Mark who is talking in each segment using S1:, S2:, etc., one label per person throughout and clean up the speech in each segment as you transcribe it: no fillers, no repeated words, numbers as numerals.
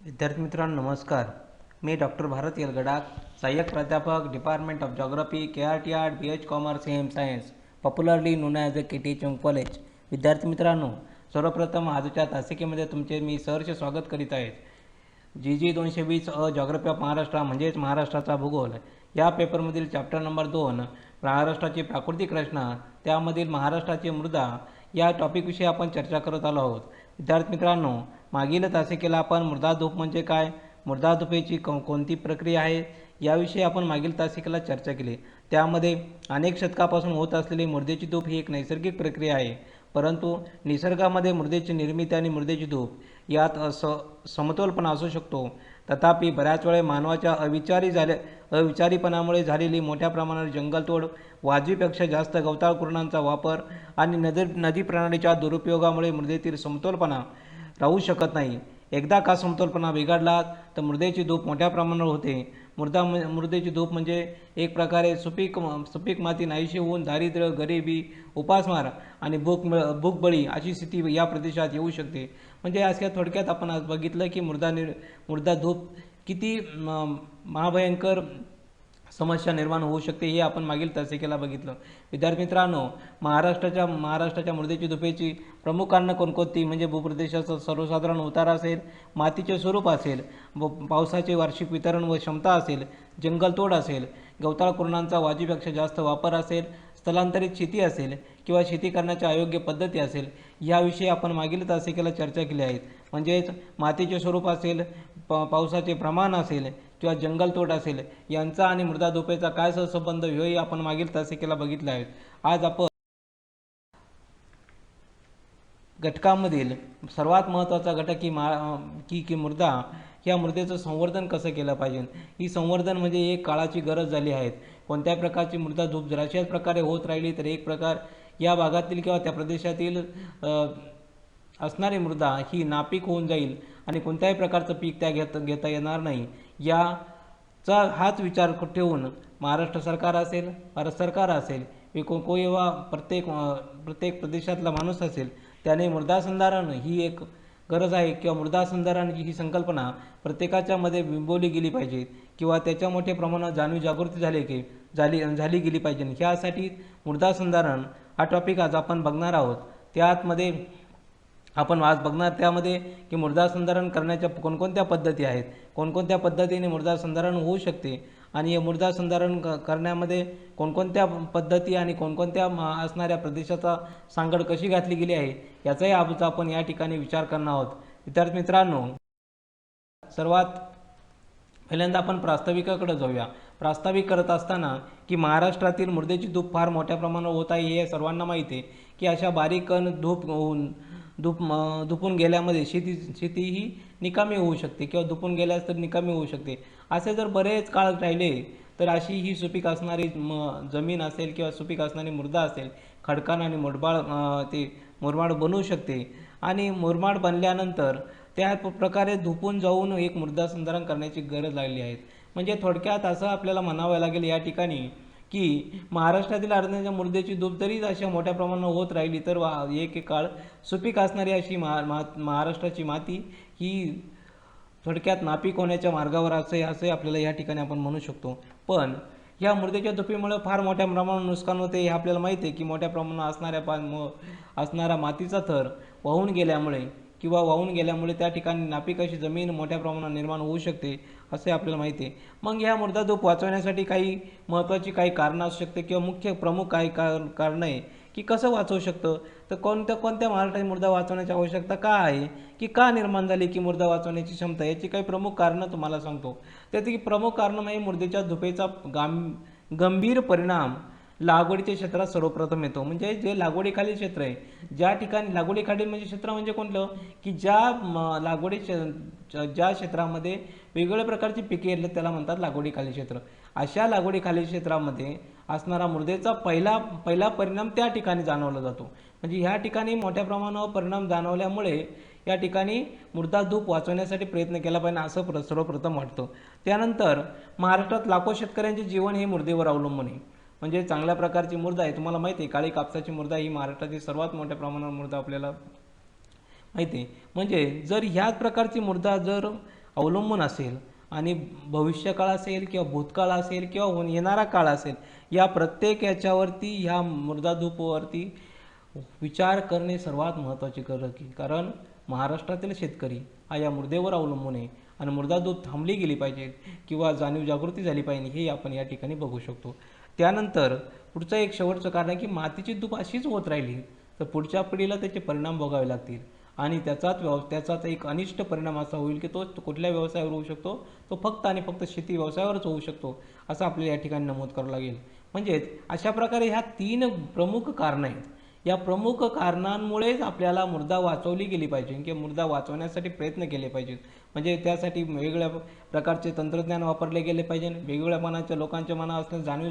S1: विद्यार्थी मित्रांनो नमस्कार. मी डॉक्टर भारत येलगडाख, सहाय्यक प्राध्यापक department of geography, KRT BH commerce and science, popularly known as a KT चंग कॉलेज. विद्यार्थी मित्रांनो, सर्वप्रथम आजच्या तासिकेमध्ये तुमचे मी सहर्ष स्वागत करीत आहे. GG 220 जॉग्राफी ऑफ महाराष्ट्र म्हणजेच महाराष्ट्राचा भूगोल या पेपरमधील चॅप्टर नंबर 2 महाराष्ट्राची प्राकृतिक रचना त्यामधील महाराष्ट्राची मृदा या टॉपिकविषयी आपण चर्चा करत आलो आहोत. विद्यार्थी मित्रांनो, मागील तासिकेला आपण मृदाधूप म्हणजे काय, मृदाधूपेची कोणती प्रक्रिया आहे याविषयी आपण मागील तासिकेला चर्चा केली. त्यामध्ये अनेक शतकापासून होत असलेली मृदेची धूप ही एक नैसर्गिक प्रक्रिया आहे, परंतु निसर्गामध्ये मृदेची निर्मिती आणि मृदेची धूप यात समतोलपणा असू शकतो. तथापि बऱ्याच वेळा मानवाच्या अविचारीपणामुळे झालेली मोठ्या प्रमाणावर जंगलतोड, वाजवीपेक्षा जास्त गवताळ कुरणांचा वापर आणि नदी प्रणालीच्या दुरुपयोगामुळे मृदेतील समतोलपणा राहू शकत नाही. एकदा का समतोलपणा बिघडला तर मृदेची धूप मोठ्या प्रमाणावर होते. मृदेची धूप म्हणजे एक प्रकारे सुपीक माती नाहीशी होऊन दारिद्र्य, गरिबी, उपासमार आणि भूकबळी अशी स्थिती या प्रदेशात येऊ शकते. म्हणजे अशा थोडक्यात आपण आज बघितलं की मृदा धूप किती महाभयंकर समस्या निर्माण होऊ शकते हे आपण मागील तासिकेला बघितलं. विद्यार्थी मित्रांनो, महाराष्ट्राच्या मृदेची धुपेची प्रमुख कारणं कोणकोणती म्हणजे भूप्रदेशाचा सर्वसाधारण उतार असेल, मातीचे स्वरूप असेल, पावसाचे वार्षिक वितरण व क्षमता असेल, जंगलतोड असेल, गवताळ कुरणांचा वाजवीपेक्षा जास्त वापर असेल, स्थलांतरित शेती असेल किंवा शेती करण्याच्या अयोग्य पद्धती असेल याविषयी आपण मागील तासिकेला चर्चा केली आहे. म्हणजेच मातीचे स्वरूप असेल, पावसाचे प्रमाण असेल किंवा जंगलतोड असेल यांचा आणि मृदा धुपेचा काय सहसंबंध हेही आपण मागील तासिकेला बघितले आहेत. आज आपण घटकांमधील सर्वात महत्त्वाचा घटक की मृदा, या मृदेचं संवर्धन कसं केलं पाहिजे. ही संवर्धन म्हणजे एक काळाची गरज झाली आहे. कोणत्या प्रकारची मृदा धूप जर अशाच प्रकारे होत राहिली तर एक प्रकार या भागातील किंवा त्या प्रदेशातील असणारी मृदा ही नापीक होऊन जाईल आणि कोणत्याही प्रकारचं पीक त्या घेता येणार नाही. याचा हाच विचार ठेवून महाराष्ट्र सरकार असेल, भारत सरकार असेल, किंवा प्रत्येक प्रदेशातला माणूस असेल त्याने मृदा संधारण ही एक गरज आहे किंवा मृदा संधारणाची ही संकल्पना प्रत्येकाच्या मध्ये बिंबवली गेली पाहिजे किंवा त्याच्या मोठ्या प्रमाणात जागृती झाली गेली पाहिजे. ह्यासाठी मृदा संधारण हा टॉपिक आज आपण बघणार आहोत. त्यामध्ये की मृदा संधारण करण्याच्या कोणकोणत्या पद्धती आहेत, कोणकोणत्या पद्धतीने मृदा संधारण होऊ शकते आणि मृदा संधारण करण्यामध्ये कोणकोणत्या पद्धती आणि कोणकोणत्या असणाऱ्या प्रदेशाचा सांगड कशी घातली गेली आहे याचाही आज आपण या ठिकाणी विचार करणार आहोत. विद्यार्थी मित्रांनो, सर्वात पहिल्यांदा आपण प्रास्ताविकाकडे जाऊया. प्रास्ताविक करत असताना की महाराष्ट्रातील मृदेची धूप फार मोठ्या प्रमाणावर होत आहे हे सर्वांना माहिती आहे की अशा बारीक कण धुपून गेल्यामध्ये शेती ही निकामी होऊ शकते किंवा धुपून गेल्यास तर निकामी होऊ शकते. असे जर बरेच काळ राहिले तर अशी ही सुपीक असणारी जमीन असेल किंवा सुपीक असणारी मृदा असेल खडकाळ आणि मुरमाड बनवू शकते आणि मुरमाड बनल्यानंतर त्या प्रकारे धुपून जाऊन एक मृदा संधारण करण्याची गरज लागली आहे. म्हणजे थोडक्यात असं आपल्याला म्हणावं लागेल या ठिकाणी की महाराष्ट्रातील आढळणाऱ्या मृदेची धूप जरी अशा मोठ्या प्रमाणात होत राहिली तर एक काळ सुपीक असणारी अशी महाराष्ट्राची माती ही थोडक्यात नापीक होण्याच्या मार्गावर असे आपल्याला या ठिकाणी आपण म्हणू शकतो. पण या मृदेच्या धुपीमुळे फार मोठ्या प्रमाणात नुकसान होते हे आपल्याला माहिती आहे की मोठ्या प्रमाणात असणारा मातीचा थर वाहून गेल्यामुळे त्या ठिकाणी नापीक अशी जमीन मोठ्या प्रमाणात निर्माण होऊ शकते असे आपल्याला माहिती आहे. मग या मृदा धूप वाचवण्यासाठी काही महत्त्वाची काही कारणं असू शकते किंवा प्रमुख काही कारणं आहे की कसं वाचवू शकतं. तर कोणत्या महाराष्ट्राची मृदा वाचवण्याची आवश्यकता का आहे, की का निर्माण झाली की मृदा वाचवण्याची क्षमता, याची काही प्रमुख कारणं तुम्हाला सांगतो. त्याची प्रमुख कारणं म्हणजे मृदेच्या धुपेचा गंभीर परिणाम लागवडीच्या क्षेत्रात सर्वप्रथम येतो. म्हणजे जे लागवडीखालील क्षेत्र आहे, ज्या ठिकाणी लागवडीखालील म्हणजे क्षेत्र म्हणजे कोणतं की ज्या क्षेत्रामध्ये वेगवेगळ्या प्रकारची पिके येतात त्याला म्हणतात लागवडीखालील क्षेत्र. अशा लागवडीखालील क्षेत्रामध्ये असणारा मृदेचा पहिला परिणाम त्या ठिकाणी जाणवला जातो. म्हणजे ह्या ठिकाणी मोठ्या प्रमाणावर परिणाम जाणवल्यामुळे या ठिकाणी मृदा धूप वाचवण्यासाठी प्रयत्न केला पाहिजे असं सर्वप्रथम वाटतं. त्यानंतर महाराष्ट्रात लाखो शेतकऱ्यांचे जीवन हे मृदेवर अवलंबून आहे. म्हणजे चांगल्या प्रकारची मृदा आहे. तुम्हाला माहिती आहे काळी कापसाची मृदा ही महाराष्ट्रातील सर्वात मोठ्या प्रमाणावर मृदा आपल्याला माहिती आहे. म्हणजे जर ह्याच प्रकारची मृदा जर अवलंबून असेल आणि भविष्यकाळ असेल किंवा भूतकाळ असेल किंवा येणारा काळ असेल, या प्रत्येक याच्यावरती ह्या मृदाधूपवरती विचार करणे सर्वात महत्त्वाचे कारण महाराष्ट्रातील शेतकरी हा या मृदेवर अवलंबून आहे आणि मृदाधूप थांबली गेली पाहिजे किंवा जाणीव जागृती झाली पाहिजे हे आपण या ठिकाणी बघू शकतो. त्यानंतर पुढचं एक शेवटचं कारण आहे की मातीची धूप अशीच होत राहिली तर पुढच्या पिढीला त्याचे परिणाम भोगावे लागतील आणि त्याचाच एक अनिष्ट परिणाम असा होईल की तो कुठल्या व्यवसायावर होऊ शकतो, तो फक्त आणि फक्त शेती व्यवसायावरच होऊ शकतो असं आपल्याला या ठिकाणी नमूद करावं लागेल. म्हणजेच अशा प्रकारे ह्या 3 प्रमुख कारणं आहेत. या प्रमुख कारणांमुळेच आपल्याला मृदा वाचवली गेली पाहिजे किंवा मृदा वाचवण्यासाठी प्रयत्न केले पाहिजेत. म्हणजे त्यासाठी वेगवेगळ्या प्रकारचे तंत्रज्ञान वापरले गेले पाहिजे, वेगवेगळ्या मनाच्या लोकांच्या मनात असलेली जाणीव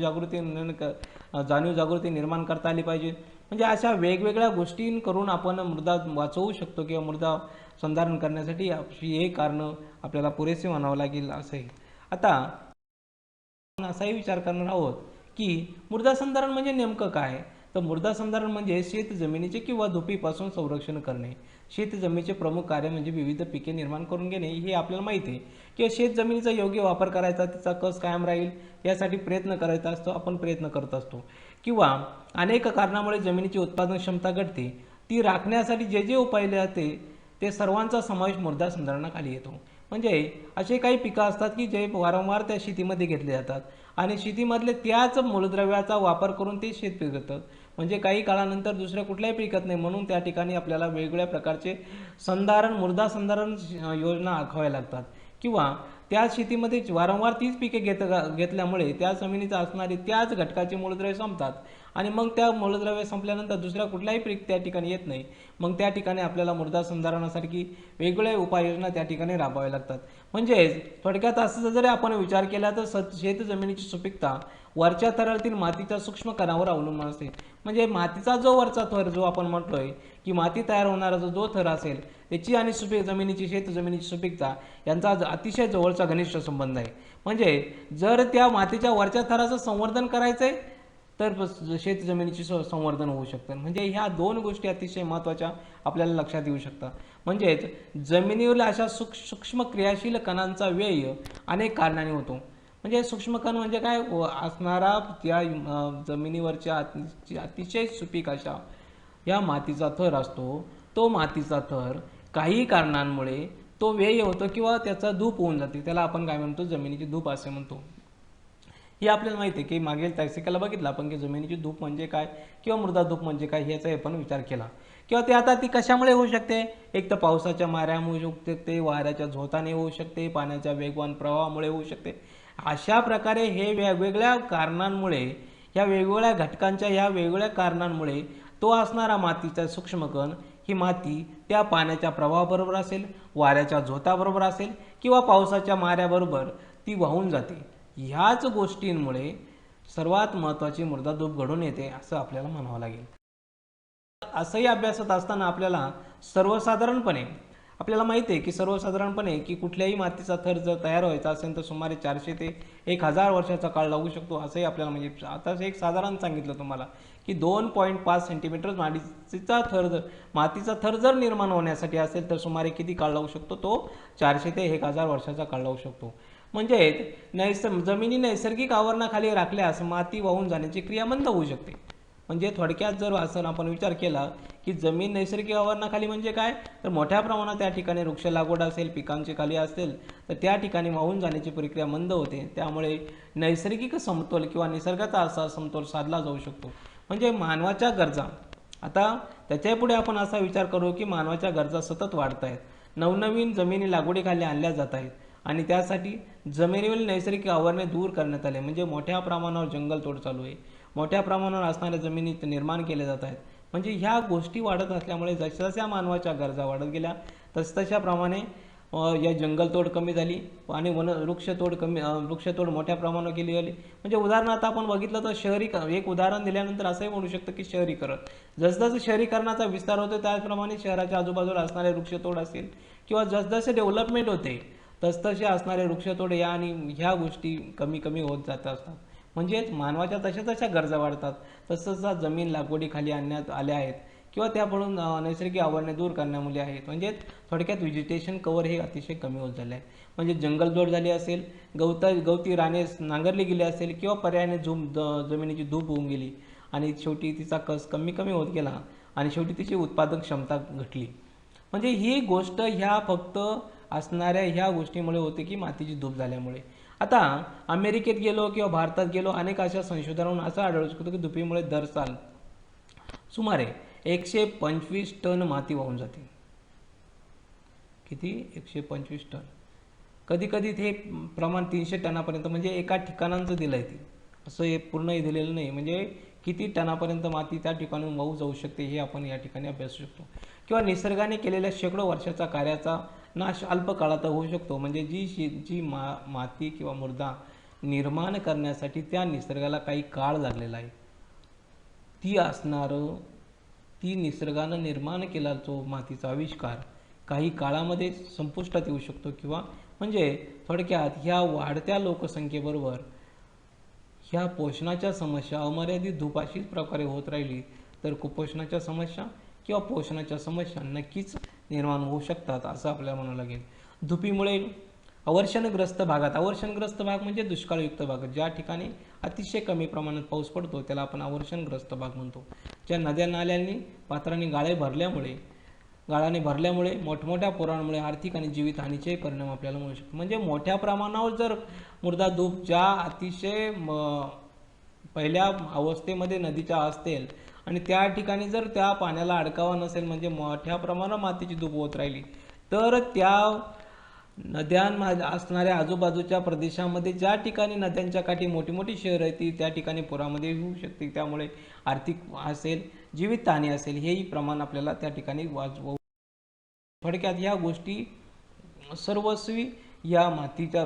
S1: जागृती निर्माण करता आली पाहिजे. म्हणजे अशा वेगवेगळ्या गोष्टी करून आपण मृदा वाचवू शकतो किंवा मृदा संधारण करण्यासाठी हे कारणं आपल्याला पुरेसे म्हणावं लागेल असं आहे. आता आपण असाही विचार करणार आहोत की मृदा संधारण म्हणजे नेमकं काय. तर मृदा संधारण म्हणजे शेत जमिनीचे किंवा धुपीपासून संरक्षण करणे. शेत जमिनीचे प्रमुख कार्य म्हणजे विविध पिके निर्माण करून घेणे हे आपल्याला माहिती आहे. किंवा शेत जमिनीचा योग्य वापर करायचा, तिचा कस कायम राहील यासाठी प्रयत्न करायचा असतो, आपण प्रयत्न करत असतो. किंवा अनेक कारणामुळे जमिनीची उत्पादन क्षमता घटते, ती राखण्यासाठी जे जे उपाय जाते ते सर्वांचा समावेश मृदा संधारणाखाली येतो. म्हणजे असे काही पिकं असतात की जे वारंवार त्या शेतीमध्ये घेतले जातात आणि शेतीमधले त्याच मूलद्रव्याचा वापर करून ते शेत पिकतं. म्हणजे काही काळानंतर दुसऱ्या कुठल्याही पिकत नाही, म्हणून त्या ठिकाणी आपल्याला वेगवेगळ्या प्रकारचे मृदा संधारण योजना आखाव्या लागतात. किंवा त्या शेतीमध्ये वारंवार तीच पिके घेतल्यामुळे त्या जमिनीत असणारी त्याच घटकाचे मूलद्रव्य संपतात आणि मग त्या मूलद्रव्य संपल्यानंतर दुसऱ्या कुठलाही पीक त्या ठिकाणी येत नाही. मग त्या ठिकाणी आपल्याला मृदा संधारणासारखी वेगवेगळ्या उपाययोजना त्या ठिकाणी राबवाव्या लागतात. म्हणजेच थोडक्यात असं जरी आपण विचार केला तर शेत जमिनीची सुपीकता वरच्या थरातील मातीच्या सूक्ष्म कणावर अवलंबून असते. म्हणजे मातीचा जो वरचा थर जो आपण म्हटलोय की माती तयार होणारा जो थर असेल त्याची आणि शेत जमिनीची सुपीकता यांचा अतिशय जवळचा घनिष्ठ संबंध आहे. म्हणजे जर त्या मातीच्या वरच्या थराचं संवर्धन करायचं आहे तर शेत जमिनीची संवर्धन होऊ शकतं. म्हणजे ह्या 2 गोष्टी अतिशय महत्त्वाच्या आपल्याला लक्षात येऊ शकतात. म्हणजेच जमिनीवरील अशा सूक्ष्म क्रियाशील कणांचा व्यय अनेक कारणांनी होतो. म्हणजे सूक्ष्म कण म्हणजे काय असणारा त्या जमिनीवरच्या अतिशय सुपीक अशा या मातीचा थर असतो, तो मातीचा थर काही कारणांमुळे तो व्यय होतो किंवा त्याचा धूप होऊन जाते. त्याला आपण काय म्हणतो, जमिनीची धूप असे म्हणतो. हे आपल्याला माहिती आहे की मागील तासिकेला बघितलं आपण की जमिनीची धूप म्हणजे काय किंवा मृदा धूप म्हणजे काय ह्याचा आपण विचार केला. किंवा ते आता ती कशामुळे होऊ शकते, एक तर पावसाच्या माऱ्यामुळे होऊ शकते, वाऱ्याच्या झोताने होऊ शकते, पाण्याच्या वेगवान प्रवाहामुळे होऊ शकते. अशा प्रकारे हे वेगवेगळ्या कारणांमुळे ह्या वेगवेगळ्या घटकांच्या ह्या वेगवेगळ्या कारणांमुळे तो असणारा मातीचा सूक्ष्मकण ही माती त्या पाण्याच्या प्रवाहाबरोबर असेल, वाऱ्याच्या झोताबरोबर असेल किंवा पावसाच्या माऱ्याबरोबर ती वाहून जाते. ह्याच गोष्टींमुळे सर्वात महत्त्वाची मृदाधूप घडून येते असं आपल्याला म्हणावं लागेल. असंही अभ्यासात असताना आपल्याला माहिती आहे की सर्वसाधारणपणे की कुठल्याही मातीचा थर जर तयार व्हायचा असेल तर सुमारे 400 ते 1000 वर्षाचा काळ लागू शकतो. असंही आपल्याला म्हणजे आता एक साधारण सांगितलं तुम्हाला की 2.5 सेंटीमीटर मातीचा थर जर निर्माण होण्यासाठी असेल तर सुमारे किती काळ लागू शकतो, तो 400 ते 1000 वर्षाचा काळ लागू शकतो. म्हणजे जमिनी नैसर्गिक आवरणाखाली राखल्यास माती वाहून जाण्याची क्रिया मंद होऊ शकते. म्हणजे थोडक्यात जर असं आपण विचार केला की जमीन नैसर्गिक आवरणाखाली म्हणजे काय, तर मोठ्या प्रमाणात त्या ठिकाणी वृक्ष लागवड असेल, पिकांची खाली असेल तर त्या ठिकाणी वाहून जाण्याची प्रक्रिया मंद होते. त्यामुळे नैसर्गिक समतोल किंवा निसर्गाचा असा समतोल साधला जाऊ शकतो. म्हणजे मानवाच्या गरजा, आता त्याच्या पुढे आपण असा विचार करू की मानवाच्या गरजा सतत वाढत आहेत, नवनवीन जमिनी लागवडीखाली आणल्या जात आहेत आणि त्यासाठी जमिनीवरील नैसर्गिक आवरणे दूर करण्यात आले. म्हणजे मोठ्या प्रमाणावर जंगलतोड चालू आहे, मोठ्या प्रमाणावर असणाऱ्या जमिनी निर्माण केल्या जात आहेत. म्हणजे ह्या गोष्टी वाढत असल्यामुळे जशा मानवाच्या गरजा वाढत गेल्या तसतशा प्रमाणे या जंगलतोड कमी झाली आणि वृक्षतोड मोठ्या प्रमाणावर केली गेली. म्हणजे उदाहरणार्थ आपण बघितलं तर एक उदाहरण दिल्यानंतर असंही म्हणू शकतं की शहरीकरण, जसजसं शहरीकरणाचा विस्तार होतो त्याचप्रमाणे शहराच्या आजूबाजूला असणारे वृक्षतोड असेल किंवा जसजसे डेव्हलपमेंट होते तसतसे असणारे वृक्षतोड या आणि ह्या गोष्टी कमी कमी होत जात असतात. म्हणजेच मानवाच्या तशा गरजा वाढतात, तसतशा जमीन लागवडीखाली आणण्यात आल्या आहेत किंवा त्याकडून नैसर्गिक आवरणे दूर करण्यामुळे आहेत. म्हणजे थोडक्यात व्हेजिटेशन कव्हर हे अतिशय कमी होत झाले आहे. म्हणजे जंगलतोड झाली असेल, गवती राने नांगरली गेली असेल किंवा पर्यायाने जमिनीची धूप होऊन गेली आणि शेवटी तिचा कस कमी कमी होत गेला आणि शेवटी तिची उत्पादक क्षमता घटली. म्हणजे ही गोष्ट ह्या फक्त असणाऱ्या ह्या गोष्टीमुळे होते की मातीची धूप झाल्यामुळे. आता अमेरिकेत गेलो किंवा भारतात गेलो, अनेक अशा संशोधनावरून असं आढळू शकतो की धुपीमुळे दर साल सुमारे 125 टन माती वाहून जाते. किती? 125 टन. कधी कधी ते प्रमाण 300 टनापर्यंत, म्हणजे एका ठिकाणांचं दिलं आहे ते, असं हे पूर्ण दिलेलं नाही. म्हणजे किती टनापर्यंत माती त्या ठिकाणून वाहू जाऊ शकते हे आपण या ठिकाणी अभ्यासू शकतो. किंवा निसर्गाने केलेल्या शेकडो वर्षाचा कार्याचा नाश अल्प काळात होऊ शकतो. म्हणजे जी माती किंवा मृदा निर्माण करण्यासाठी त्या निसर्गाला काही काळ लागलेला आहे, ती निसर्गानं निर्माण केला जो मातीचा आविष्कार काही काळामध्ये संपुष्टात येऊ शकतो. किंवा म्हणजे थोडक्यात ह्या वाढत्या लोकसंख्येबरोबर ह्या पोषणाच्या समस्या अमर्यादित धूप अशीच प्रकारे होत राहिली तर कुपोषणाच्या समस्या किंवा पोषणाच्या समस्या नक्कीच निर्माण होऊ शकतात असं आपल्याला म्हणावं लागेल. धुपीमुळे अवर्षणग्रस्त भाग म्हणजे दुष्काळयुक्त भाग, ज्या ठिकाणी अतिशय कमी प्रमाणात पाऊस पडतो त्याला आपण अवर्षणग्रस्त भाग म्हणतो. ज्या नद्या नाल्यांनी पात्रांनी गाळाने भरल्यामुळे मोठमोठ्या पुरांमुळे आर्थिक आणि जीवितहानीचे परिणाम आपल्याला मिळू शकतात. म्हणजे मोठ्या प्रमाणावर जर मृदा धूप ज्या अतिशय पहिल्या अवस्थेमध्ये नदीच्या असतील आणि त्या ठिकाणी जर त्या पाण्याला अडकावा नसेल, म्हणजे मोठ्या प्रमाणात मातीची धूप होत राहिली तर त्या नद्यांमध्ये असणाऱ्या आजूबाजूच्या प्रदेशामध्ये ज्या ठिकाणी नद्यांच्या काठी मोठी मोठी शहरं आहेत त्या ठिकाणी पुरामध्ये होऊ शकते. त्यामुळे आर्थिक असेल, जीवितहानी असेल, हेही प्रमाण आपल्याला त्या ठिकाणी वाचवू. थोडक्यात ह्या गोष्टी सर्वस्वी या मातीच्या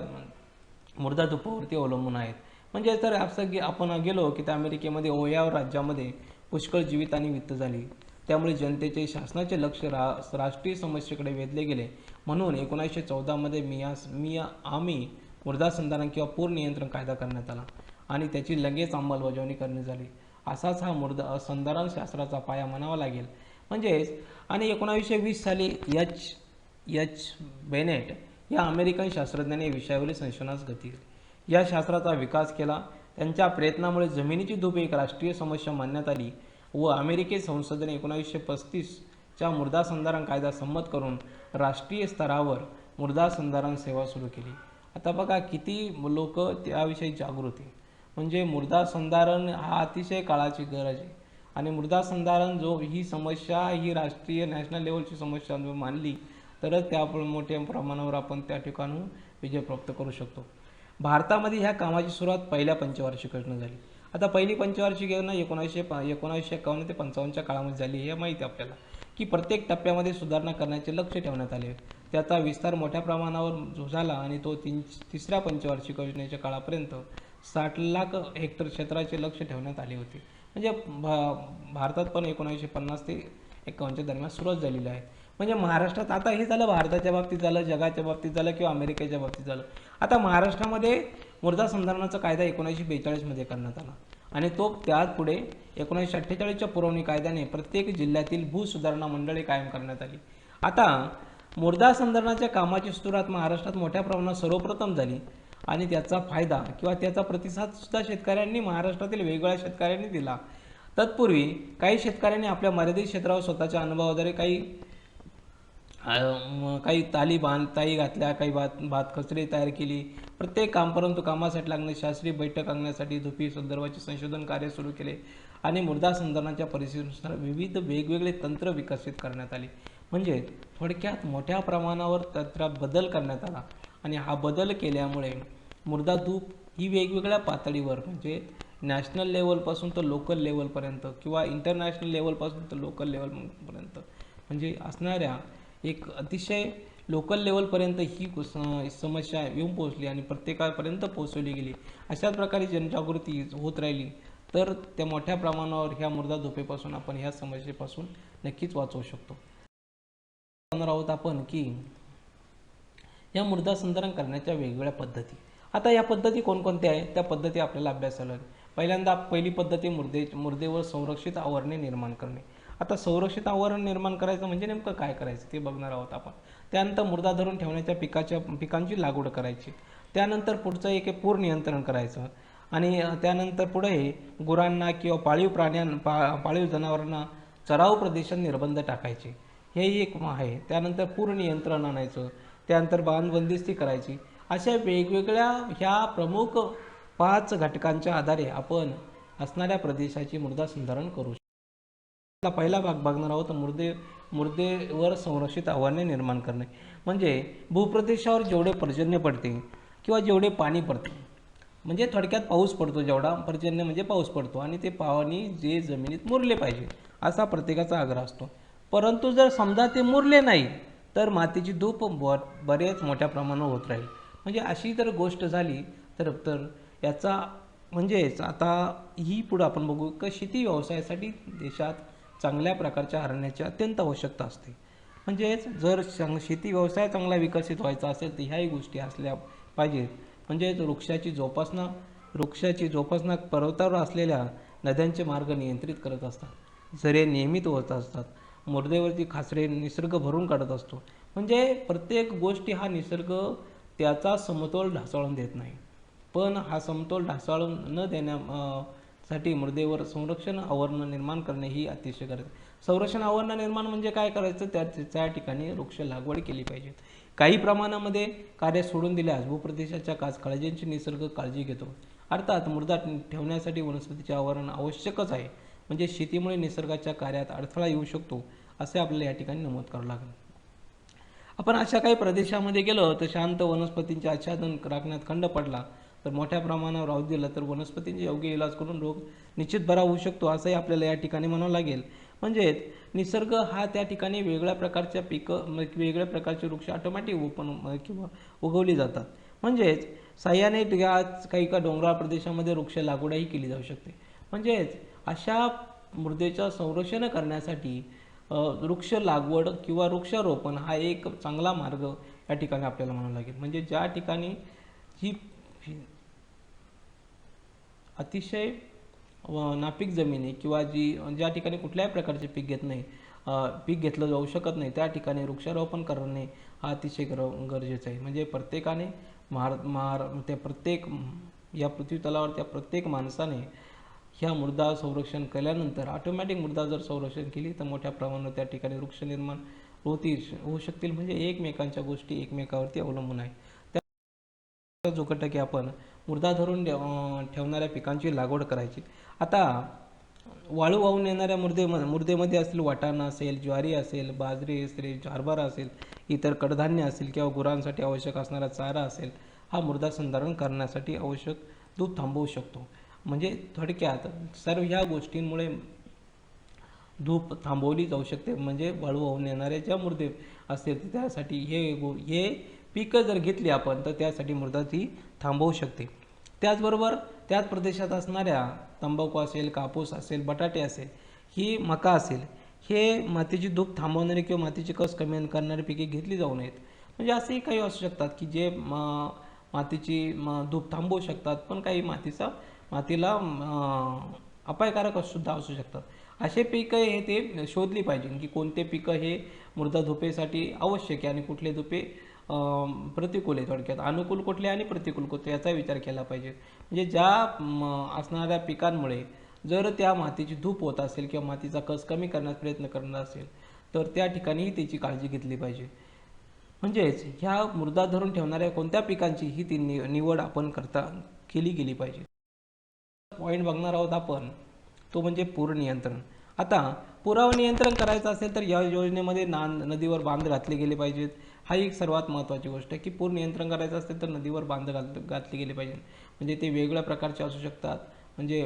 S1: मृदा धुपावरती अवलंबून आहेत. म्हणजे तर आपण गेलो की त्या अमेरिकेमध्ये ओहायो राज्यामध्ये पुष्कळ जीवित आणि वित्त झाली. त्यामुळे जनतेचे शासनाचे लक्ष राष्ट्रीय समस्येकडे वेधले गेले. म्हणून 1914 मध्ये मियामी मृदा संधारण किंवा पूर नियंत्रण कायदा करण्यात आला आणि त्याची लगेच अंमलबजावणी करण्यात आली. असाच हा मृदा संधारण शास्त्राचा पाया म्हणावा लागेल. म्हणजेच आणि 1920 साली एच बेनेट या अमेरिकन शास्त्रज्ञाने विषयावरील संशोधनास गती दिली. या शास्त्राचा विकास केला. त्यांच्या प्रयत्नामुळे जमिनीची धूप एक राष्ट्रीय समस्या मानण्यात आली व अमेरिकी संसदेने 1935 च्या मृदा संधारण कायदा संमत करून राष्ट्रीय स्तरावर मृदा संधारण सेवा सुरू केली. आता बघा किती लोक त्याविषयी जागृत आहे. म्हणजे मृदा संधारण हा अतिशय काळाची गरज आहे आणि मृदा संधारण ही समस्या ही राष्ट्रीय नॅशनल लेवलची समस्या मानली तरच त्या मोठ्या प्रमाणावर आपण त्या ठिकाणून विजय प्राप्त करू शकतो. भारतामध्ये ह्या कामाची सुरुवात पहिल्या पंचवार्षिक योजना झाली. आता पहिली पंचवार्षिक योजना 1951 ते 55च्या काळामध्ये झाली. हे माहिती आपल्याला की प्रत्येक टप्प्यामध्ये सुधारणा करण्याचे लक्ष ठेवण्यात आले. त्याचा विस्तार मोठ्या प्रमाणावर झाला आणि तो तिसऱ्या पंचवार्षिक योजनेच्या काळापर्यंत 60 लाख हेक्टर क्षेत्राचे लक्ष ठेवण्यात आले होते. म्हणजे भारतात पण 1950 ते 51च्या दरम्यान सुरुवात झालेली आहे. म्हणजे महाराष्ट्रात आता हे झालं, भारताच्या बाबतीत झालं, जगाच्या बाबतीत झालं किंवा अमेरिकेच्या बाबतीत झालं. आता महाराष्ट्रामध्ये मृदा संधारणाचा कायदा 1942 मध्ये करण्यात आला आणि तो त्यात पुढे 1948च्या पुरवणी कायद्याने प्रत्येक जिल्ह्यातील भूसुधारणा मंडळे कायम करण्यात आली. आता मृदा संधारणाच्या कामाची सुरुवात महाराष्ट्रात मोठ्या प्रमाणात सर्वप्रथम झाली आणि त्याचा फायदा किंवा त्याचा प्रतिसाद सुद्धा शेतकऱ्यांनी, महाराष्ट्रातील वेगवेगळ्या शेतकऱ्यांनी दिला. तत्पूर्वी काही शेतकऱ्यांनी आपल्या मर्यादित क्षेत्रावर स्वतःच्या अनुभवाद्वारे काही ताई घातल्या, काही भात खचरे तयार केली. प्रत्येक काम, परंतु कामासाठी लागणारी शास्त्रीय बैठक आणण्यासाठी धुपी संदर्भाचे संशोधन कार्य सुरू केले आणि मृदा संधारणाच्या परिस्थितीनुसार विविध वेगवेगळे तंत्र विकसित करण्यात आले. म्हणजे थोडक्यात मोठ्या प्रमाणावर तंत्रात बदल करण्यात आला आणि हा बदल केल्यामुळे मृदा धूप ही वेगवेगळ्या पातळीवर, म्हणजे नॅशनल लेवलपासून तर लोकल लेवलपर्यंत किंवा इंटरनॅशनल लेवलपासून तर लोकल लेवलपर्यंत म्हणजे असणाऱ्या एक अतिशय लोकल लेवलपर्यंत ही समस्या येऊन पोहोचली आणि प्रत्येकापर्यंत पोहोचवली गेली. अशाच प्रकारे जनजागृती होत राहिली तर त्या मोठ्या प्रमाणावर ह्या मृदा धोपेपासून आपण ह्या समस्येपासून नक्कीच वाचवू शकतो. आहोत आपण की या मृदा संधारण करण्याच्या वेगवेगळ्या पद्धती. आता या पद्धती कोणकोणत्या आहेत त्या पद्धती आपल्याला अभ्यासायला. पहिल्यांदा पहिली पद्धती मृदेवर संरक्षित आवरणे निर्माण करणे. आता संरक्षित आवरण निर्माण करायचं म्हणजे नेमकं काय करायचं ते बघणार आहोत आपण. त्यानंतर मृदा धरून ठेवण्याच्या पिकांची लागवड करायची. त्यानंतर पुढचं एक आहे पूर नियंत्रण करायचं. आणि त्यानंतर पुढे गुरांना किंवा पाळीव जनावरांना चराऊ प्रदेशात निर्बंध टाकायचे, हेही एक आहे. त्यानंतर पूर नियंत्रण आणायचं. त्यानंतर बंदिस्ती करायची. अशा वेगवेगळ्या ह्या प्रमुख 5 घटकांच्या आधारे आपण असणाऱ्या प्रदेशाची मृदा संधारण करू शकतो. पहिला भाग बघणार आहोत, मृदेवर संरक्षित आव्हाने निर्माण करणे. म्हणजे भूप्रदेशावर जेवढे पर्जन्य पडते किंवा जेवढे पाणी पडते, म्हणजे थोडक्यात पाऊस पडतो, जेवढा पर्जन्य म्हणजे पाऊस पडतो आणि ते पाणी जे जमिनीत मुरले पाहिजे असा प्रत्येकाचा आग्रह असतो. परंतु जर समजा ते मुरले नाही तर मातीची धूप बरेच मोठ्या प्रमाणावर होत राहील. म्हणजे अशी जर गोष्ट झाली तर याचा म्हणजेच आता ही पुढं आपण बघू की शेती व्यवसायासाठी देशात चांगल्या प्रकारच्या अरण्याची अत्यंत आवश्यकता असते. म्हणजेच जर शेती व्यवसाय चांगला विकसित व्हायचा असेल तर ह्याही गोष्टी असल्या पाहिजेत. म्हणजेच वृक्षाची जोपासना पर्वतावर असलेल्या नद्यांचे मार्ग नियंत्रित करत असतात, झरे नियमित होत असतात, मृदेवरती खाचरे निसर्ग भरून काढत असतो. म्हणजे प्रत्येक गोष्टी हा निसर्ग त्याचा समतोल ढासळून देत नाही, पण हा समतोल ढासळून न देण्यासाठी मृदेवर संरक्षण आवरण निर्माण करणे ही अतिशय गरज. संरक्षण आवरण निर्माण म्हणजे काय करायचं, त्या ठिकाणी वृक्ष लागवड केली पाहिजे. काही प्रमाणामध्ये कार्य सोडून दिल्यास भूप्रदेशाच्या काळजींची निसर्ग काळजी घेतो. अर्थात मृदा ठेवण्यासाठी वनस्पतीचे आवरण आवश्यकच आहे. म्हणजे शेतीमुळे निसर्गाच्या कार्यात अडथळा येऊ शकतो असे आपल्याला या ठिकाणी नमूद करावं लागेल. आपण अशा काही प्रदेशामध्ये गेलो तर शांत वनस्पतींचे आच्छादन राखण्यात खंड पडला तर मोठ्या प्रमाणावर राहू दिलं तर वनस्पतींचे योग्य इलाज करून रोग निश्चित बरा होऊ शकतो असंही आपल्याला या ठिकाणी म्हणावं लागेल. म्हणजेच निसर्ग हा त्या ठिकाणी वेगळ्या प्रकारच्या वेगळ्या प्रकारचे वृक्ष ऑटोमॅटिक किंवा उगवली जातात. म्हणजेच साह्याने काही डोंगराळ प्रदेशामध्ये वृक्ष लागवडही केली जाऊ शकते. म्हणजेच अशा मृदेचं संरक्षण करण्यासाठी वृक्ष लागवड किंवा वृक्षारोपण हा एक चांगला मार्ग या ठिकाणी आपल्याला म्हणावं लागेल. म्हणजे ज्या ठिकाणी ही अतिशय नापीक जमीन आहे किंवा ज्या ठिकाणी कुठल्याही प्रकारचे पीक घेतलं जाऊ शकत नाही त्या ठिकाणी वृक्षारोपण करणे हा अतिशय गरजेचं आहे. म्हणजे प्रत्येकाने त्या प्रत्येक या पृथ्वी तलावर त्या प्रत्येक माणसाने ह्या मृदा संरक्षण केल्यानंतर ऑटोमॅटिक मृदा जर संरक्षण केली तर मोठ्या प्रमाणावर त्या ठिकाणी वृक्ष निर्माण होऊ शकतील. म्हणजे एकमेकांच्या गोष्टी एकमेकावरती अवलंबून आहे. त्या जो घटक आपण मृदा धरून ठेवणाऱ्या पिकांची लागवड करायची. आता वाळू वाहून येणाऱ्या मृदेमध्ये असतील वाटाणा असेल, ज्वारी असेल, बाजरी असेल, हरभरा असेल, इतर कडधान्य असेल किंवा गुरांसाठी आवश्यक असणारा चारा असेल, हा मृदा संधारण करण्यासाठी आवश्यक दूध थांबवू शकतो. म्हणजे थोडक्यात सर्व ह्या गोष्टींमुळे धूप थांबवली जाऊ शकते. म्हणजे वाळू वाहून येणाऱ्या ज्या मृदे असतील त्यासाठी हे पिकं जर घेतली आपण तर त्यासाठी मृदा ती थांबवू शकते. त्याचबरोबर त्याच प्रदेशात असणाऱ्या तंबाखू असेल, कापूस असेल, बटाटे असेल, ही मका असेल, हे मातीची धूप थांबवणारे किंवा मातीची कस कमी करणारी पिके घेतली जाऊ नयेत. म्हणजे असेही काही असू शकतात की जे मातीची धूप थांबवू शकतात पण काही मातीला अपायकारक सुद्धा असू शकतात. असे पिकं हे ते शोधली पाहिजे की कोणते पिकं हे मृदा धुपेसाठी आवश्यक आहे आणि कुठले धुपे प्रतिकूल आहे. थोडक्यात अनुकूल कुठले आणि प्रतिकूल कुठले याचा विचार केला पाहिजे. म्हणजे ज्या असणाऱ्या पिकांमुळे जर त्या मातीची धूप होत असेल किंवा मातीचा कस कमी करण्याचा प्रयत्न करणार असेल तर त्या ठिकाणीही त्याची काळजी घेतली पाहिजे. म्हणजेच ह्या मृदा धरून ठेवणाऱ्या कोणत्या पिकांची ही ती निवड आपण केली गेली पाहिजे. पॉईंट बघणार आहोत आपण तो म्हणजे पूर नियंत्रण. आता पुरावर नियंत्रण करायचं असेल तर या योजनेमध्ये नदीवर बांध घातले गेले पाहिजेत. हा एक सर्वात महत्त्वाची गोष्ट आहे की पूर नियंत्रण करायचं असेल तर नदीवर बांध घातले गेले पाहिजे. म्हणजे ते वेगळ्या प्रकारचे असू शकतात. म्हणजे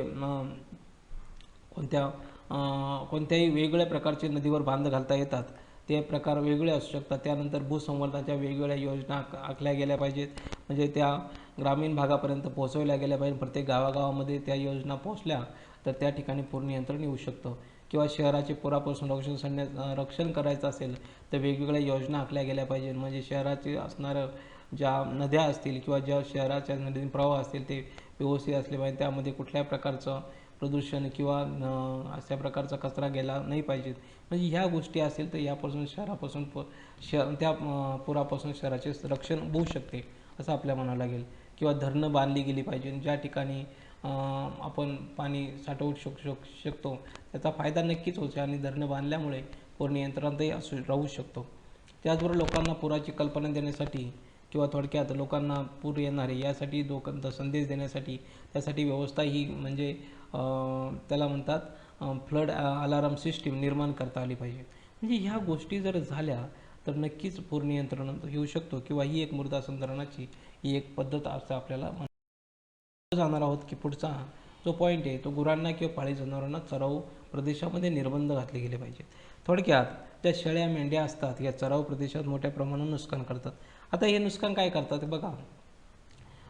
S1: कोणत्याही वेगळ्या प्रकारचे नदीवर बांध घालता येतात ते प्रकार वेगळे असू शकतात. त्यानंतर भूसंवर्धनाच्या वेगवेगळ्या योजना आखल्या गेल्या पाहिजेत. म्हणजे त्या ग्रामीण भागापर्यंत पोहोचवल्या गेल्या पाहिजे. प्रत्येक गावागावामध्ये त्या योजना पोहोचल्या तर त्या ठिकाणी पूर नियंत्रण येऊ शकतं. किंवा शहराचे पुरापासून रक्षण करायचं असेल तर वेगवेगळ्या योजना आखल्या गेल्या पाहिजे. म्हणजे शहराचे असणारं ज्या नद्या असतील किंवा ज्या शहराच्या नदी प्रवाह असतील ते व्यवस्थित असले पाहिजे. त्यामध्ये कुठल्याही प्रकारचं प्रदूषण किंवा अशा प्रकारचा कचरा गेला नाही पाहिजेत. म्हणजे ह्या गोष्टी असेल तर यापासून शहरापासून त्या पुरापासून शहराचे रक्षण होऊ शकते असं आपल्या म्हणावं लागेल. किंवा धरणं बांधली गेली पाहिजे ज्या ठिकाणी आपण पाणी साठवू शकतो त्याचा फायदा नक्कीच होतो आणि धरणं बांधल्यामुळे पूर नियंत्रणातही राहू शकतो. त्याचबरोबर लोकांना पुराची कल्पना देण्यासाठी किंवा थोडक्यात लोकांना पूर येणार आहे यासाठी लोकांना संदेश देण्यासाठी त्यासाठी व्यवस्था ही म्हणजे त्याला म्हणतात फ्लड अलार्म सिस्टीम निर्माण करता आली पाहिजे. म्हणजे ह्या गोष्टी जर झाल्या तर नक्कीच पूर नियंत्रण येऊ शकतो किंवा ही एक मृदा संधारणाची ही एक पद्धत असं आपल्याला जाणार आहोत. की पुढचा जो पॉईंट आहे तो गुरांना किंवा पाळीव जनावरांना चराऊ प्रदेशामध्ये निर्बंध घातले गेले पाहिजेत. थोडक्यात ज्या शेळ्या मेंढ्या असतात या चराऊ प्रदेशात मोठ्या प्रमाणात नुकसान करतात. आता हे नुकसान काय करतात बघा,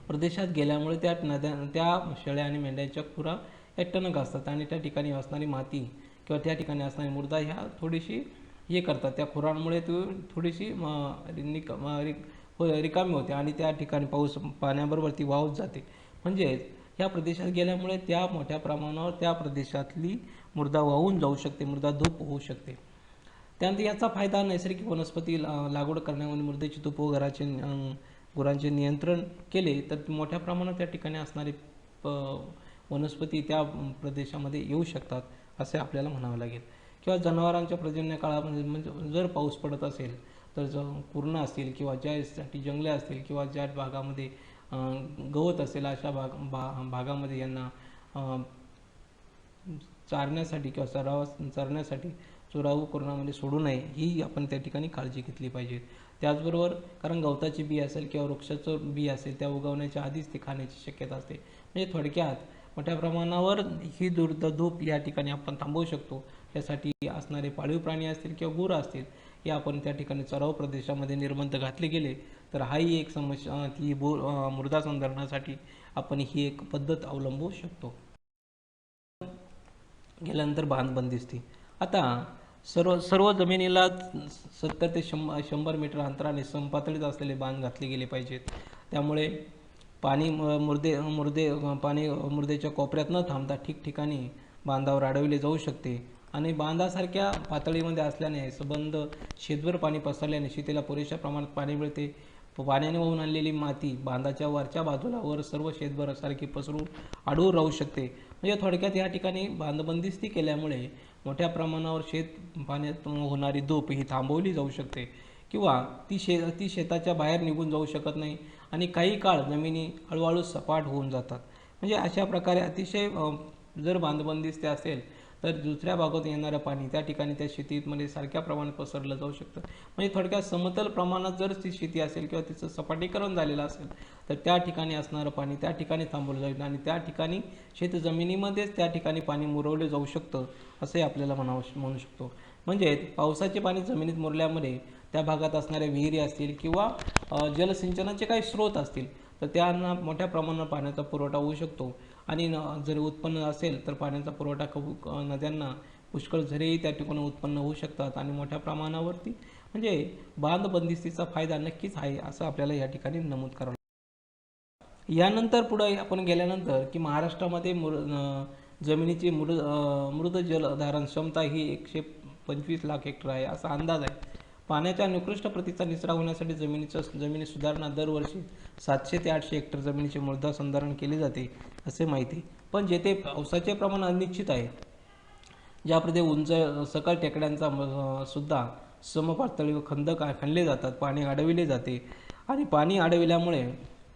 S1: प्रदेशात गेल्यामुळे त्या शेळ्या आणि मेंढ्यांच्या खुरा या टणक असतात आणि त्या ठिकाणी असणारी माती किंवा त्या ठिकाणी असणारी मृदा ह्या थोडीशी हे करतात. त्या खुरांमुळे ती थोडीशी रिकामी होते आणि त्या ठिकाणी पाण्याबरोबर ती वाहत जाते. म्हणजेच ह्या प्रदेशात गेल्यामुळे त्या मोठ्या प्रमाणावर त्या प्रदेशातली मृदा वाहून जाऊ शकते, मृदा धूप होऊ शकते. त्यानंतर याचा फायदा नैसर्गिक वनस्पती लागवड करण्यामध्ये मृदेची धूप व गुरांचे नियंत्रण केले तर मोठ्या प्रमाणात त्या ठिकाणी असणारे वनस्पती त्या प्रदेशामध्ये येऊ शकतात असे आपल्याला म्हणावं लागेल. किंवा जनावरांच्या प्रजनन काळामध्ये म्हणजे जर पाऊस पडत असेल तर कुरण असतील किंवा ज्यासाठी जंगले असतील किंवा ज्या भागामध्ये गवत असेल अशा भागामध्ये यांना चारण्यासाठी किंवा चरण्यासाठी चराऊ कुरणामध्ये सोडू नये ही आपण त्या ठिकाणी काळजी घेतली पाहिजे. त्याचबरोबर कारण गवताची बी असेल किंवा वृक्षाचं बी असेल त्या उगवण्याच्या आधीच ते खाण्याची शक्यता असते. म्हणजे थोडक्यात मोठ्या प्रमाणावर ही धूप या ठिकाणी आपण थांबवू शकतो. त्यासाठी असणारे पाळीव प्राणी असतील किंवा गुरं असतील हे आपण त्या ठिकाणी चराऊ प्रदेशामध्ये निर्बंध घातले गेले तर हाही एक समस्या ती मृदा संधारणासाठी आपण ही एक पद्धत अवलंबू शकतो. गेल्यानंतर बंदिस्ती. आता सर्व जमिनीला 70 ते 100 मीटर अंतराने समपातळीत असलेले बांध घातले गेले पाहिजेत. त्यामुळे पाणी मृदेच्या कोपऱ्यात न थांबता ठिकठिकाणी बांधावर अडविले जाऊ शकते आणि बांधासारख्या पातळीमध्ये असल्याने संबंध शेतभर पाणी पसरल्याने शेतीला पुरेशा प्रमाणात पाणी मिळते. पाण्याने वाहून आणलेली माती बांधाच्या वरच्या बाजूला वर सर्व शेतभर सारखी पसरून आढळून राहू शकते. म्हणजे थोडक्यात या ठिकाणी बंदिस्ती केल्यामुळे मोठ्या प्रमाणावर पाण्यात होणारी धूप ही थांबवली जाऊ शकते किंवा ती शेताच्या बाहेर निघून जाऊ शकत नाही आणि काही काळ जमिनी हळूहळू सपाट होऊन जातात. म्हणजे अशा प्रकारे अतिशय जर बंदिस्ती असेल तर दुसऱ्या भागात येणारं पाणी त्या ठिकाणी त्या शेतीमध्ये सारख्या प्रमाणात पसरलं जाऊ शकतं. म्हणजे थोडक्यात समतल प्रमाणात जर ती शेती असेल किंवा तिचं सपाटीकरण झालेलं असेल तर त्या ठिकाणी असणारं पाणी त्या ठिकाणी थांबवलं जाईल आणि त्या ठिकाणी शेतजमिनीमध्येच त्या ठिकाणी पाणी मुरवलं जाऊ शकतं असे आपल्याला म्हणू शकतो. म्हणजे पावसाचे पाणी जमिनीत मुरल्यामुळे त्या भागात असणाऱ्या विहिरी असतील किंवा जलसिंचनाचे काही स्रोत असतील तर त्यांना मोठ्या प्रमाणात पाण्याचा पुरवठा होऊ शकतो आणि जर उत्पन्न असेल तर पाण्याचा पुरवठा नद्यांना पुष्कळ झरेही त्या ठिकाणी उत्पन्न होऊ शकतात आणि मोठ्या प्रमाणावरती म्हणजे बंदिस्तीचा फायदा नक्कीच आहे असं आपल्याला या ठिकाणी नमूद करावं. यानंतर पुढे आपण गेल्यानंतर की महाराष्ट्रामध्ये जमिनीची मृद जलधारण क्षमता ही 125 लाख हेक्टर आहे असा अंदाज आहे. पाण्याच्या निकृष्ट प्रतीचा निचरा होण्यासाठी जमिनी सुधारणा दरवर्षी 700 ते 800 हेक्टर जमिनीची मृदा संधारण केली जाते असे माहिती. पण जेथे पावसाचे प्रमाण अनिश्चित आहे ज्यामध्ये उंच सकल टेकड्यांचा सुद्धा समपातळी व खंदक खणले जातात, पाणी अडविले जाते आणि पाणी अडविल्यामुळे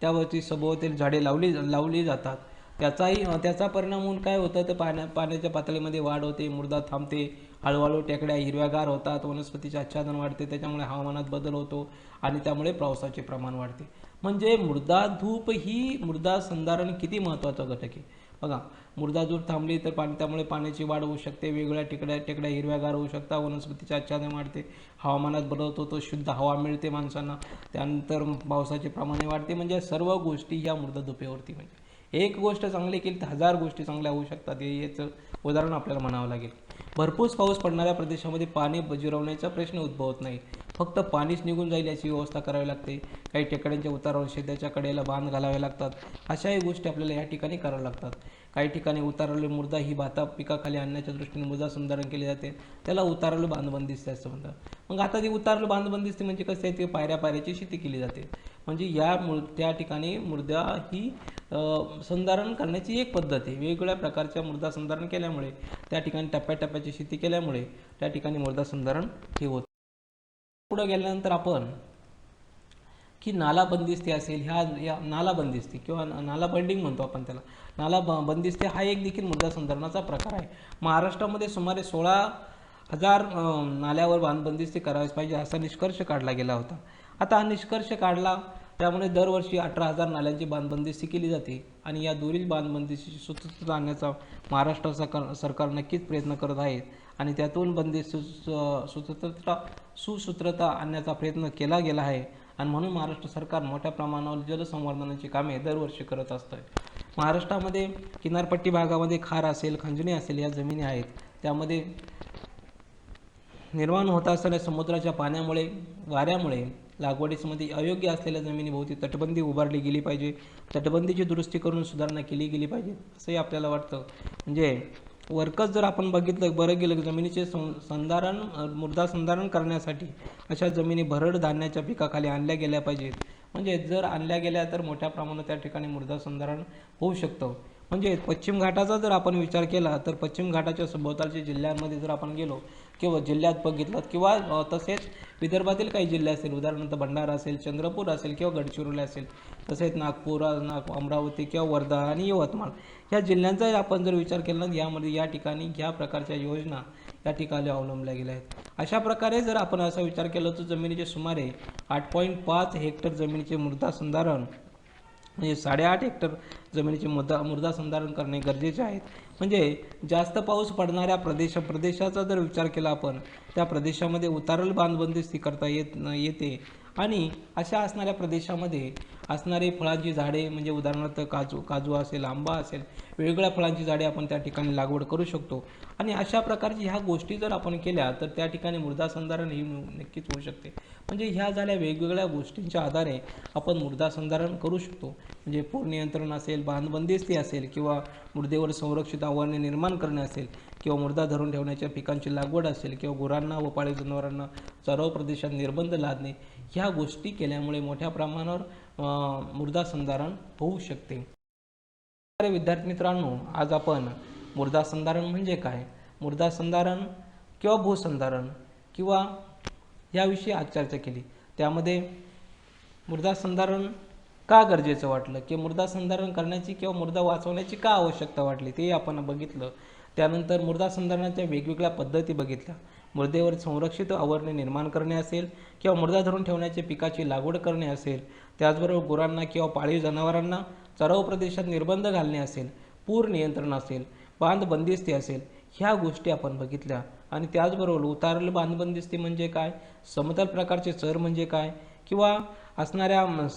S1: त्यावरती सभोवतील झाडे लावली जातात. त्याचा परिणाम होऊन काय होतं तर पाण्याच्या पातळीमध्ये वाढ होते, मृदा थांबते, हळूहळू टेकड्या हिरव्यागार होतात, वनस्पतीचे आच्छादन वाढते, त्याच्यामुळे हवामानात बदल होतो आणि त्यामुळे पावसाचे प्रमाण वाढते. म्हणजे मृदा धूप ही मृदा संधारण किती महत्त्वाचा घटक आहे बघा. मृदा धूप थांबली तर त्यामुळे पाण्याची वाढ होऊ शकते, वेगवेगळ्या टेकड्या हिरव्यागार होऊ शकतात, वनस्पतीचे आच्छादन वाढते, हवामानात बदल होतो, शुद्ध हवा मिळते माणसांना, त्यानंतर पावसाचे प्रमाण वाढते. म्हणजे सर्व गोष्टी ह्या मृदा धुपेवरती म्हणजे एक गोष्ट चांगली केली तर 1000 गोष्टी चांगल्या होऊ शकतात. याचं उदाहरण आपल्याला म्हणावं लागेल. भरपूर पाऊस पडणाऱ्या प्रदेशामध्ये पाणी जिरवण्याचा प्रश्न उद्भवत नाही, फक्त पाणीच निघून जाईल याची व्यवस्था करावी लागते. काही टेकड्यांच्या उतारावर शेताच्या कडेला बांध घालावे लागतात. अशाही गोष्टी आपल्याला या ठिकाणी कराव्या लागतात. काही ठिकाणी उतारलेली मृदा ही भाता पिकाखाली आणण्याच्या दृष्टीने मृदा सुधारण केली जाते, त्याला उतारलेली बांधबंदिस्ती असं म्हणतात. मग आता ती उतारलेली बांधबंदिस्ती म्हणजे कसं आहे, ते पायऱ्या पायऱ्याची शेती केली जाते. म्हणजे त्या ठिकाणी मृदा ही संधारण करण्याची एक पद्धत आहे. वेगवेगळ्या प्रकारच्या मृदा संधारण केल्यामुळे, त्या ठिकाणी टप्प्याटप्प्याची शेती केल्यामुळे त्या ठिकाणी मृदा संधारण हे होतं. पुढे गेल्यानंतर आपण की नाला बंदिस्ती असेल, या नाला बंदिस्ती किंवा नाला बंडिंग म्हणतो आपण त्याला, नाला बंदिस्ती हा एक देखील मृदा संधारणाचा प्रकार आहे. महाराष्ट्रामध्ये सुमारे 16,000 नाल्यावर बांधबंदिस्ती करावीच पाहिजे असा निष्कर्ष काढला गेला होता. आता हा निष्कर्ष काढला, त्यामुळे दरवर्षी 18,000 नाल्यांची बांधबंदिस्ती केली जाते आणि या दोन्ही बांधबंदिस्तीची सुसूत्रता आणण्याचा महाराष्ट्र सरकार नक्कीच प्रयत्न करत आहे आणि त्यातून बंदिस्त सुसूत्रता आणण्याचा प्रयत्न केला गेला आहे आणि म्हणून महाराष्ट्र सरकार मोठ्या प्रमाणावर जलसंवर्धनाची कामे दरवर्षी करत असतं. महाराष्ट्रामध्ये किनारपट्टी भागामध्ये खार असेल, खंजणी असेल या जमिनी आहेत. त्यामध्ये निर्माण होत असलेल्या समुद्राच्या पाण्यामुळे, वाऱ्यामुळे लागवडीमध्ये अयोग्य असलेल्या जमिनीभोवती तटबंदी उभारली गेली पाहिजे. तटबंदीची दुरुस्ती करून सुधारणा केली गेली पाहिजे असंही आपल्याला वाटतं. म्हणजे वरकच जर आपण बरं गेलं, जमिनीचे संधारण, मृदा संधारण करण्यासाठी अशा जमिनी भरड धान्याच्या पिकाखाली आणल्या गेल्या पाहिजेत. म्हणजे जर आणल्या गेल्या तर मोठ्या प्रमाणात त्या ठिकाणी मृदा संधारण होऊ शकतं. म्हणजे पश्चिम घाटाचा जर आपण विचार केला तर पश्चिम घाटाच्या सभोवतालच्या जिल्ह्यांमध्ये जर आपण गेलो किंवा जिल्ह्यात बघितलं किंवा तसेच विदर्भातील काही जिल्हे असेल, उदाहरणार्थ भंडारा असेल, चंद्रपूर असेल किंवा गडचिरोली असेल, तसेच नागपूर, अमरावती किंवा वर्धा आणि यवतमाळ या जिल्ह्यांचा आपण जर विचार केला तर यामध्ये या ठिकाणी ह्या प्रकारच्या योजना या ठिकाणी अवलंबल्या गेल्या आहेत. अशा प्रकारे जर आपण असा विचार केला तर जमिनीचे सुमारे 8.5 हेक्टर जमिनीचे मृदा संधारण, म्हणजे 8.5 हेक्टर जमिनीचे मृदा संधारण करणे गरजेचे आहेत. म्हणजे जास्त पाऊस पडणाऱ्या प्रदेशाचा जर विचार केला आपण, त्या प्रदेशामध्ये उतारल बांधबंदिस्ती करता येते आणि अशा असणाऱ्या प्रदेशामध्ये असणारी फळांची झाडे, म्हणजे उदाहरणार्थ काजू असेल, आंबा असेल, वेगवेगळ्या फळांची झाडे आपण त्या ठिकाणी लागवड करू शकतो. आणि अशा प्रकारची ह्या गोष्टी जर आपण केल्या तर त्या ठिकाणी मृदा संधारण ही नक्कीच होऊ शकते. म्हणजे ह्या झाल्या वेगवेगळ्या गोष्टींच्या आधारे आपण मृदा संधारण करू शकतो. म्हणजे पूर नियंत्रण असेल, बांधबंदिस्ती असेल किंवा मृदेवर संरक्षित आवरणे निर्माण करणे असेल किंवा मृदा धरून ठेवण्याच्या पिकांची लागवड असेल किंवा गुरांना व पाळीव जनावरांना चराव प्रदेशात निर्बंध लादणे, ह्या गोष्टी केल्यामुळे मोठ्या प्रमाणावर मृदा संधारण होऊ शकते. विद्यार्थी मित्रांनो, आज आपण मृदा संधारण म्हणजे काय, मृदा संधारण किंवा भूसंधारण किंवा याविषयी आज चर्चा केली. त्यामध्ये मृदा संधारण का गरजेचं वाटलं किंवा मृदा संधारण करण्याची किंवा मृदा वाचवण्याची का आवश्यकता वाटली ते आपण बघितलं. त्यानंतर मृदा संधारणाच्या वेगवेगळ्या पद्धती बघितल्या. मृदेवर संरक्षित आवरणे निर्माण करणे असेल किंवा मृदा धरून ठेवण्याच्या पिकाची लागवड करणे असेल, त्याचबरोबर गुरांना किंवा पाळीव जनावरांना चराव प्रदेशात निर्बंध घालणे असेल, पूर नियंत्रण असेल, बांधबंदिस्ती असेल, ह्या गोष्टी आपण बघितल्या. आणि त्याचबरोबर उतारलेली बांधबंदिस्ती म्हणजे काय, समतल प्रकारचे चर म्हणजे काय किंवा असणाऱ्या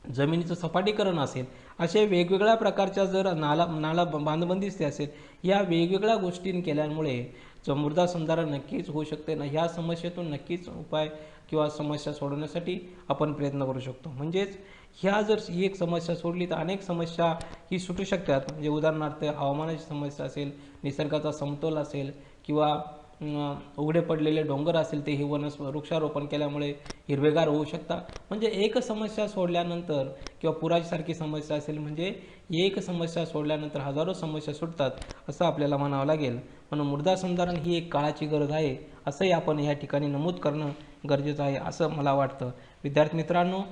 S1: जमिनीचं सपाटीकरण असेल, असे वेगवेगळ्या प्रकारच्या जर नाला बांधबंदिस्ती असेल, या वेगवेगळ्या गोष्टी केल्यामुळे मृदा संधारण नक्कीच होऊ शकते ना. ह्या समस्येतून नक्कीच उपाय किंवा समस्या सोडवण्यासाठी आपण प्रयत्न करू शकतो. म्हणजेच ह्या जर ही एक समस्या सोडली तर अनेक समस्या ही सुटू शकतात. म्हणजे उदाहरणार्थ हवामानाची समस्या असेल, निसर्गाचा समतोल असेल किंवा उघडे पडलेले डोंगर असेल, ते ही वृक्षारोपण केल्यामुळे हिरवेगार होऊ शकतात. म्हणजे एक समस्या सोडल्यानंतर किंवा पुरासारखी समस्या असेल, म्हणजे एक समस्या सोडल्यानंतर हजारो समस्या सुटतात असं आपल्याला म्हणावं लागेल. म्हणून मृदा संधारण ही एक काळाची गरज आहे असंही आपण या ठिकाणी नमूद करणं गरजेचं आहे असं मला वाटतं. विद्यार्थी मित्रांनो,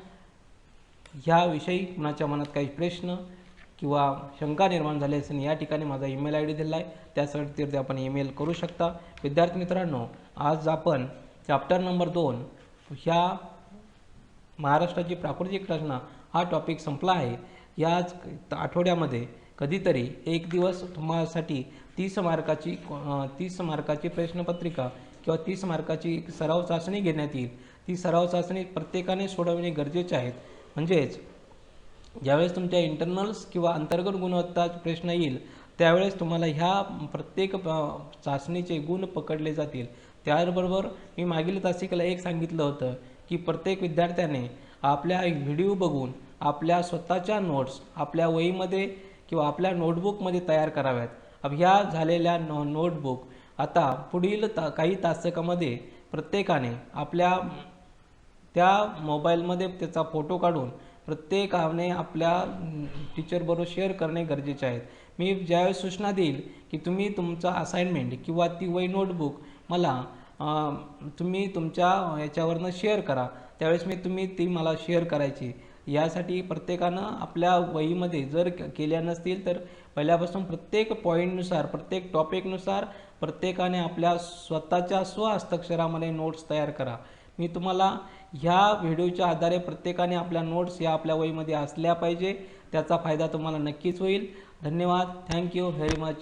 S1: ह्याविषयी कुणाच्या मनात काही प्रश्न किंवा शंका निर्माण झाली असेल, या ठिकाणी माझा ईमेल ID दिला आहे, त्यासाठी आपण ईमेल करू शकता. विद्यार्थी मित्रांनो, आज आपण चॅप्टर नंबर 2 ह्या महाराष्ट्राची प्राकृतिक रचना हा टॉपिक संपला आहे. याच आठवड्यामध्ये कधीतरी एक दिवस तुम्हासाठी 30 मार्काची प्रश्नपत्रिका किंवा 30 मार्काची सराव चाचणी घेण्यात येईल. ती सराव चाचणी प्रत्येकाने सोडवणे गरजेचे आहेत. म्हणजेच ज्यावेळेस तुमच्या इंटरनल्स किंवा अंतर्गत गुणवत्ता प्रश्न येईल त्यावेळेस तुम्हाला ह्या प्रत्येक चाचणीचे गुण पकडले जातील. त्याचबरोबर मी मागील तासिकेला एक सांगितलं होतं की प्रत्येक विद्यार्थ्याने आपल्या व्हिडिओ बघून आपल्या स्वतःच्या नोट्स आपल्या वहीमध्ये किंवा आपल्या नोटबुकमध्ये तयार कराव्यात. अब ह्या झालेल्या नोटबुक आता पुढील काही तासकामध्ये प्रत्येकाने आपल्या त्या मोबाईलमध्ये त्याचा फोटो काढून प्रत्येकाने आपल्या टीचरबरोबर शेअर करणे गरजेचे आहे. मी ज्यावेळेस सूचना देईल की तुम्ही तुमचा असाइनमेंट किंवा ती वही नोटबुक मला तुम्ही तुमच्या याच्यावरनं शेअर करा, त्यावेळेस तुम्ही ती मला शेअर करायची. यासाठी प्रत्येकानं आपल्या वहीमध्ये जर केल्या नसतील तर पहिल्यापासून प्रत्येक पॉईंटनुसार, प्रत्येक टॉपिकनुसार प्रत्येकाने आपल्या स्वतःच्या स्वहस्ताक्षरामध्ये नोट्स तयार करा. मी तुम्हाला ह्या व्हिडिओच्या आधारे प्रत्येकाने आपल्या नोट्स या आपल्या वहीमध्ये असल्या पाहिजे, त्याचा फायदा तुम्हाला नक्कीच होईल. धन्यवाद. Thank you very much.